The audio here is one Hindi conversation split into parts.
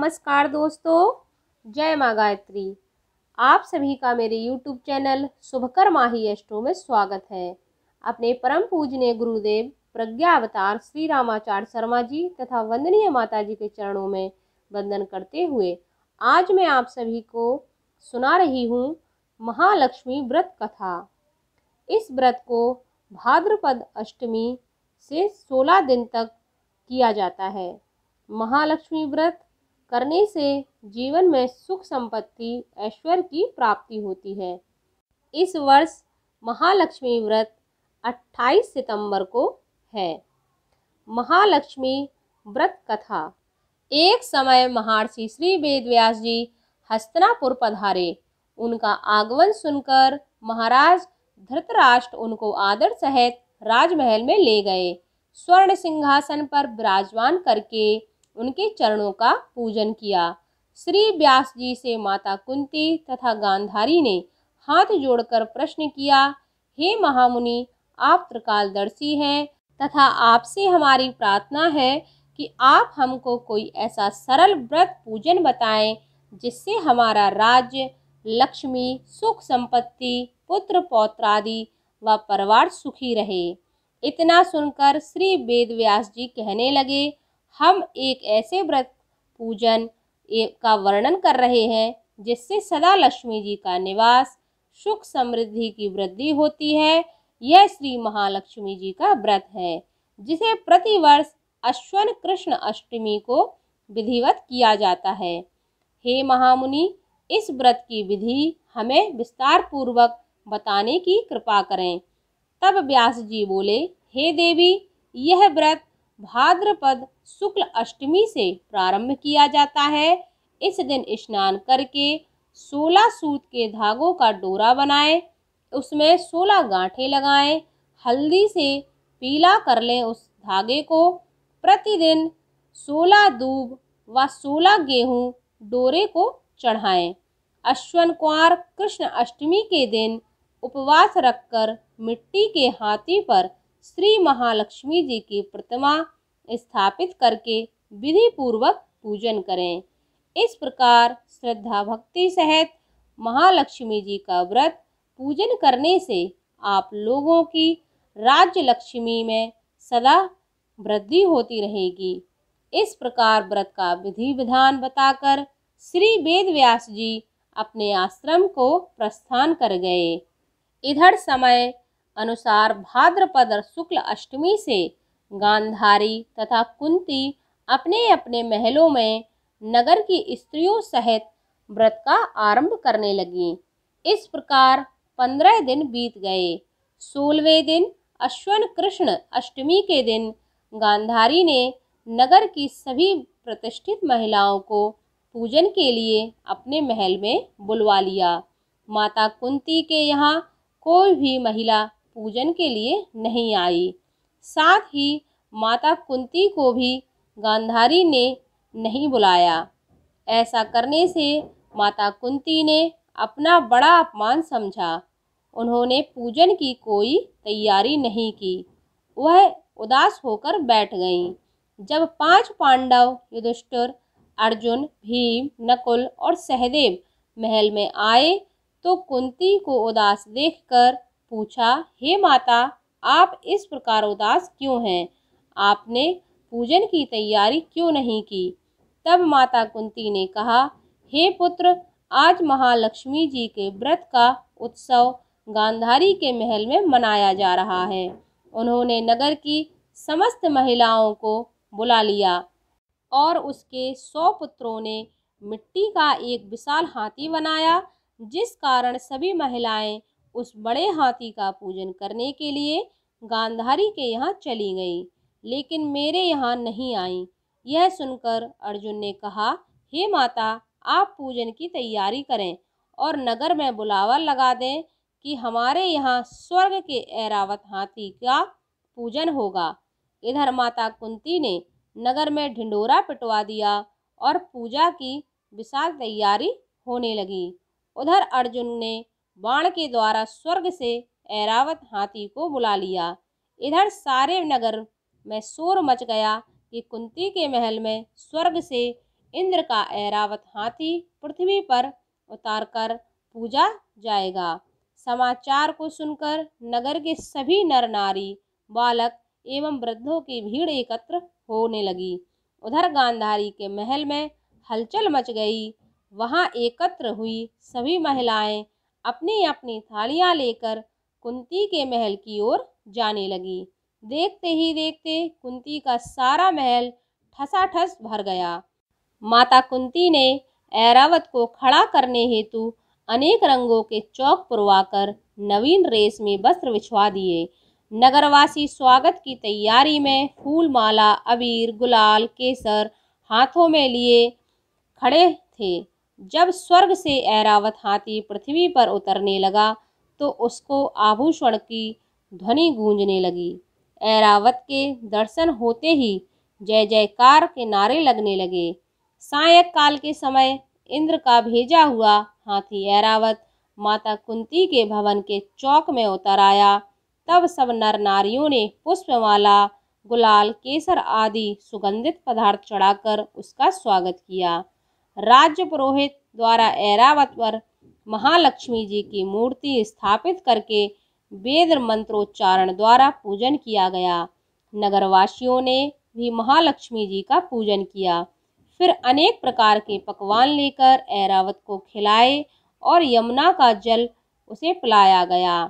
नमस्कार दोस्तों, जय माँ गायत्री। आप सभी का मेरे YouTube चैनल शुभकर माही एस्ट्रो में स्वागत है। अपने परम पूजनीय गुरुदेव प्रज्ञा अवतार श्री रामाचार्य शर्मा जी तथा वंदनीय माता जी के चरणों में वंदन करते हुए आज मैं आप सभी को सुना रही हूँ महालक्ष्मी व्रत कथा। इस व्रत को भाद्रपद अष्टमी से 16 दिन तक किया जाता है। महालक्ष्मी व्रत करने से जीवन में सुख संपत्ति ऐश्वर्य की प्राप्ति होती है। इस वर्ष महालक्ष्मी व्रत 28 सितंबर को है। महालक्ष्मी व्रत कथा। एक समय महर्षि श्री वेदव्यास जी हस्तिनापुर पधारे। उनका आगमन सुनकर महाराज धृतराष्ट्र उनको आदर सहित राजमहल में ले गए। स्वर्ण सिंहासन पर विराजमान करके उनके चरणों का पूजन किया। श्री व्यास जी से माता कुंती तथा गांधारी ने हाथ जोड़कर प्रश्न किया, हे महामुनि, आप त्रिकालदर्शी हैं तथा आपसे हमारी प्रार्थना है कि आप हमको कोई ऐसा सरल व्रत पूजन बताएं जिससे हमारा राज्य, लक्ष्मी, सुख संपत्ति, पुत्र पौत्रादि व परिवार सुखी रहे। इतना सुनकर श्री वेदव्यास जी कहने लगे, हम एक ऐसे व्रत पूजन का वर्णन कर रहे हैं जिससे सदा लक्ष्मी जी का निवास, सुख समृद्धि की वृद्धि होती है। यह श्री महालक्ष्मी जी का व्रत है जिसे प्रतिवर्ष अश्विन कृष्ण अष्टमी को विधिवत किया जाता है। हे महामुनि, इस व्रत की विधि हमें विस्तार पूर्वक बताने की कृपा करें। तब व्यास जी बोले, हे देवी, यह व्रत भाद्रपद शुक्ल अष्टमी से प्रारंभ किया जाता है। इस दिन स्नान करके 16 सूत के धागों का डोरा बनाएं, उसमें 16 गांठें लगाएं, हल्दी से पीला कर लें उस धागे को। प्रतिदिन 16 दूब व 16 गेहूं डोरे को चढ़ाएं। अश्विन कुंवार कृष्ण अष्टमी के दिन उपवास रखकर मिट्टी के हाथी पर श्री महालक्ष्मी जी की प्रतिमा स्थापित करके विधि पूर्वक पूजन करें। इस प्रकार श्रद्धा भक्ति सहित महालक्ष्मी जी का व्रत पूजन करने से आप लोगों की राज्य लक्ष्मी में सदा वृद्धि होती रहेगी। इस प्रकार व्रत का विधि विधान बताकर श्री वेदव्यास जी अपने आश्रम को प्रस्थान कर गए। इधर समय अनुसार भाद्रपद शुक्ल अष्टमी से गांधारी तथा कुंती अपने अपने महलों में नगर की स्त्रियों सहित व्रत का आरंभ करने लगी। इस प्रकार 15 दिन बीत गए। 16वें दिन अश्विन कृष्ण अष्टमी के दिन गांधारी ने नगर की सभी प्रतिष्ठित महिलाओं को पूजन के लिए अपने महल में बुलवा लिया। माता कुंती के यहाँ कोई भी महिला पूजन के लिए नहीं आई। साथ ही माता कुंती को भी गांधारी ने नहीं बुलाया। ऐसा करने से माता कुंती ने अपना बड़ा अपमान समझा। उन्होंने पूजन की कोई तैयारी नहीं की। वह उदास होकर बैठ गईं। जब 5 पांडव युधिष्ठिर, अर्जुन, भीम, नकुल और सहदेव महल में आए तो कुंती को उदास देखकर पूछा, हे माता, आप इस प्रकार उदास क्यों हैं? आपने पूजन की तैयारी क्यों नहीं की? तब माता कुंती ने कहा, हे पुत्र, आज महालक्ष्मी जी के व्रत का उत्सव गांधारी के महल में मनाया जा रहा है। उन्होंने नगर की समस्त महिलाओं को बुला लिया और उसके 100 पुत्रों ने मिट्टी का एक विशाल हाथी बनाया, जिस कारण सभी महिलाएं उस बड़े हाथी का पूजन करने के लिए गांधारी के यहाँ चली गईं, लेकिन मेरे यहाँ नहीं आईं। यह सुनकर अर्जुन ने कहा, हे माता, आप पूजन की तैयारी करें और नगर में बुलावा लगा दें कि हमारे यहाँ स्वर्ग के ऐरावत हाथी का पूजन होगा। इधर माता कुंती ने नगर में ढिंढोरा पिटवा दिया और पूजा की विशाल तैयारी होने लगी। उधर अर्जुन ने बाण के द्वारा स्वर्ग से ऐरावत हाथी को बुला लिया। इधर सारे नगर में शोर मच गया कि कुंती के महल में स्वर्ग से इंद्र का ऐरावत हाथी पृथ्वी पर उतारकर पूजा जाएगा। समाचार को सुनकर नगर के सभी नर नारी, बालक एवं वृद्धों की भीड़ एकत्र होने लगी। उधर गांधारी के महल में हलचल मच गई। वहां एकत्र हुई सभी महिलाएं अपनी अपनी थालियां लेकर कुंती के महल की ओर जाने लगी। देखते ही देखते कुंती का सारा महल ठसाठस भर गया। माता कुंती ने ऐरावत को खड़ा करने हेतु अनेक रंगों के चौक पुरवाकर नवीन रेशमी वस्त्र बिछवा दिए। नगरवासी स्वागत की तैयारी में फूल माला, अबीर, गुलाल, केसर हाथों में लिए खड़े थे। जब स्वर्ग से ऐरावत हाथी पृथ्वी पर उतरने लगा तो उसको आभूषण की ध्वनि गूंजने लगी। ऐरावत के दर्शन होते ही जय जयकार के नारे लगने लगे। सायंकाल के समय इंद्र का भेजा हुआ हाथी ऐरावत माता कुंती के भवन के चौक में उतर आया। तब सब नर नारियों ने पुष्पमाला, गुलाल, केसर आदि सुगंधित पदार्थ चढ़ाकर उसका स्वागत किया। राज्य पुरोहित द्वारा ऐरावत पर महालक्ष्मी जी की मूर्ति स्थापित करके वेद मंत्रोच्चारण द्वारा पूजन किया गया। नगरवासियों ने भी महालक्ष्मी जी का पूजन किया। फिर अनेक प्रकार के पकवान लेकर ऐरावत को खिलाए और यमुना का जल उसे पिलाया गया।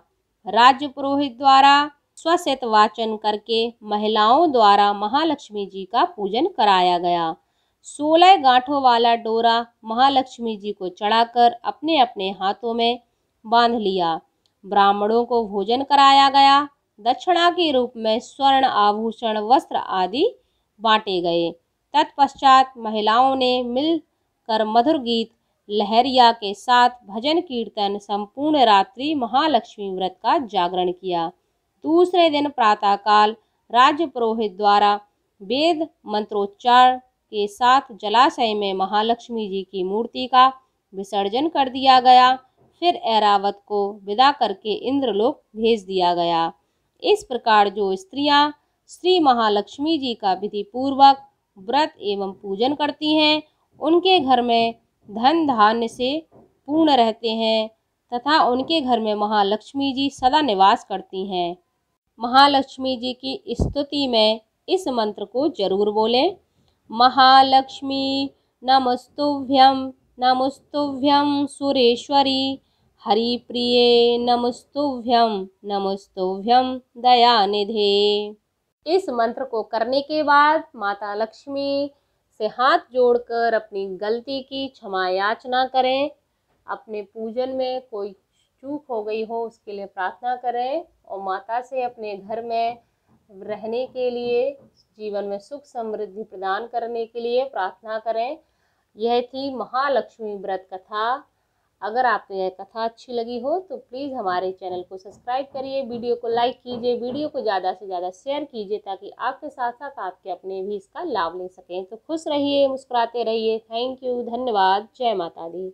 राज्य पुरोहित द्वारा स्वसित वाचन करके महिलाओं द्वारा महालक्ष्मी जी का पूजन कराया गया। 16 गांठों वाला डोरा महालक्ष्मी जी को चढ़ाकर अपने अपने हाथों में बांध लिया। ब्राह्मणों को भोजन कराया गया। दक्षिणा के रूप में स्वर्ण आभूषण, वस्त्र आदि बांटे गए। तत्पश्चात महिलाओं ने मिलकर मधुर गीत लहरिया के साथ भजन कीर्तन संपूर्ण रात्रि महालक्ष्मी व्रत का जागरण किया। दूसरे दिन प्रातःकाल राज्य पुरोहित द्वारा वेद मंत्रोच्चार के साथ जलाशय में महालक्ष्मी जी की मूर्ति का विसर्जन कर दिया गया। फिर ऐरावत को विदा करके इंद्रलोक भेज दिया गया। इस प्रकार जो स्त्रियां श्री महालक्ष्मी जी का विधि पूर्वक व्रत एवं पूजन करती हैं, उनके घर में धन धान्य से पूर्ण रहते हैं तथा उनके घर में महालक्ष्मी जी सदा निवास करती हैं। महालक्ष्मी जी की स्तुति में इस मंत्र को जरूर बोलें। महालक्ष्मी नमस्तुभ्यं, नमस्तुभ्यं सुरेश्वरी, हरिप्रिये नमस्तुभ्यं, नमस्तुभ्यं दयानिधे। इस मंत्र को करने के बाद माता लक्ष्मी से हाथ जोड़कर अपनी गलती की क्षमा याचना करें। अपने पूजन में कोई चूक हो गई हो उसके लिए प्रार्थना करें और माता से अपने घर में रहने के लिए, जीवन में सुख समृद्धि प्रदान करने के लिए प्रार्थना करें। यह थी महालक्ष्मी व्रत कथा। अगर आपको यह कथा अच्छी लगी हो तो प्लीज़ हमारे चैनल को सब्सक्राइब करिए, वीडियो को लाइक कीजिए, वीडियो को ज़्यादा से ज़्यादा शेयर कीजिए ताकि आपके साथ साथ आपके अपने भी इसका लाभ ले सकें। तो खुश रहिए, मुस्कुराते रहिए। थैंक यू, धन्यवाद। जय माता दी।